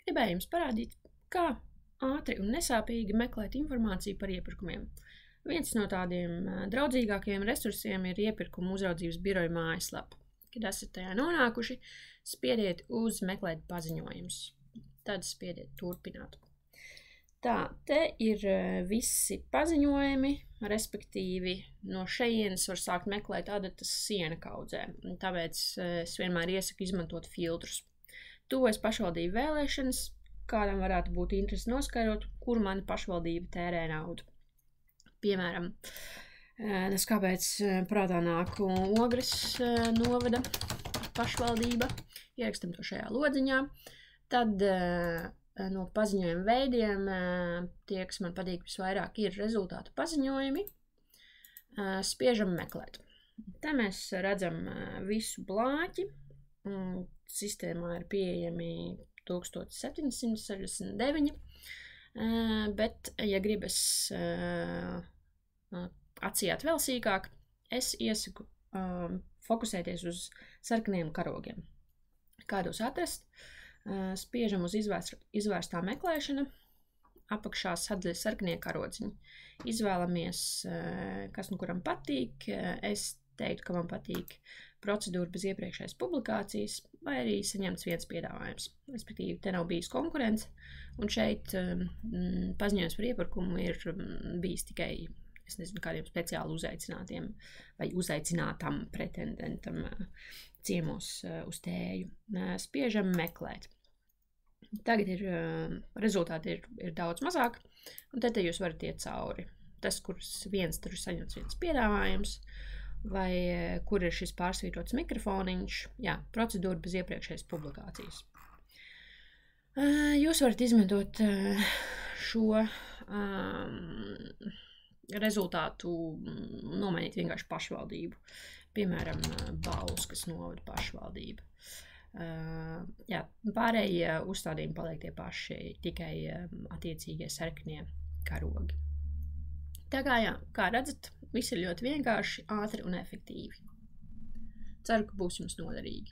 gribēju jums parādīt, kā ātri un nesāpīgi meklēt informāciju par iepirkumiem. Viens no tādiem draudzīgākajiem resursiem ir iepirkumu uzraudzības biroja mājaslapa. Kad esat tajā nonākuši, spiediet uz meklēt paziņojumus. Tad spiediet turpināt. Tā, te ir visi paziņojumi, respektīvi no šejienes var sākt meklēt adatas siena kaudzē. Tāpēc es vienmēr iesaku izmantot filtrus. Tuvojas pašvaldību vēlēšanas, kādam varētu būt interesi noskaidrot, kur mana pašvaldība tērē naudu. Piemēram, tas kāpēc prātā nāk Ogres novada pašvaldība, ierakstam to šajā lodziņā, tad no paziņojuma veidiem tie, kas man patīk visvairāk, ir rezultātu paziņojumi, spiežam meklēt. Te mēs redzam visu blāķi, sistēmā ir pieejami 1769, bet, ja gribas atsijāt vēl sīkāk, es iesaku fokusēties uz sarkaniem karogiem. Kādos atrast? Spiežam uz izvērstā meklēšana, apakšā sadaļa sarkanie karodziņi. Izvēlamies, kas nu kuram patīk. Es teiktu, ka man patīk procedūra bez iepriekšējas publikācijas, vai arī saņemts viens piedāvājums. Respektīvi, te nav bijis konkurence, un šeit paziņojums par iepirkumu ir bijis tikai, es nezinu, kādiem speciāli uzaicinātiem vai uzaicinātam pretendentam ciemos uz tēju. Spiežam meklēt. Tagad rezultāti ir daudz mazāk, un te jūs varat iet cauri. Tas, kurš viens tur saņemts viens piedāvājums, vai kur ir šis pārsvītrots mikrofoniņš, jā, procedūra bez iepriekšējas publikācijas. Jūs varat izmantot šo rezultātu, nomainīt vienkārši pašvaldību. Piemēram, Bauskas novada pašvaldība. Jā, pārējie uzstādījumi paliek tie paši, tikai attiecīgie sarkanie karogi. Tā kā jā, kā redzat, viss ir ļoti vienkārši, ātri un efektīvi. Ceru, ka būs jums noderīgi.